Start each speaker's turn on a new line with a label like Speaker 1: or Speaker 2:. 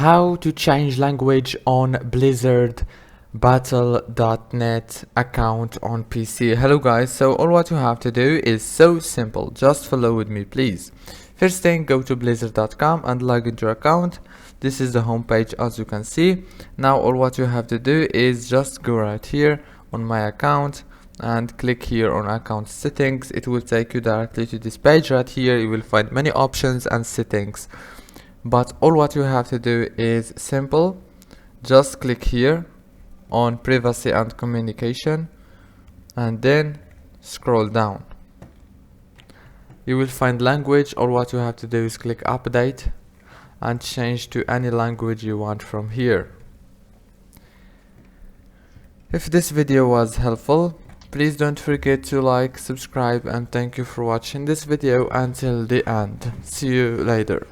Speaker 1: How to change language on Blizzard Battle.net account on PC. Hello guys, so all what you have to do is so simple. Just follow with me please. First thing, go to blizzard.com and log into your account. This is the home page as you can see. Now all what you have to do is just go right here on my account and click here on account settings. It will take you directly to this page. Right here you will find many options and settings, but all what you have to do is simple. Just click here on privacy and communication and then scroll down. You will find language. All what you have to do is click update and change to any language you want from here. If this video was helpful, please don't forget to like, subscribe, and thank you for watching this video until the end. See you later.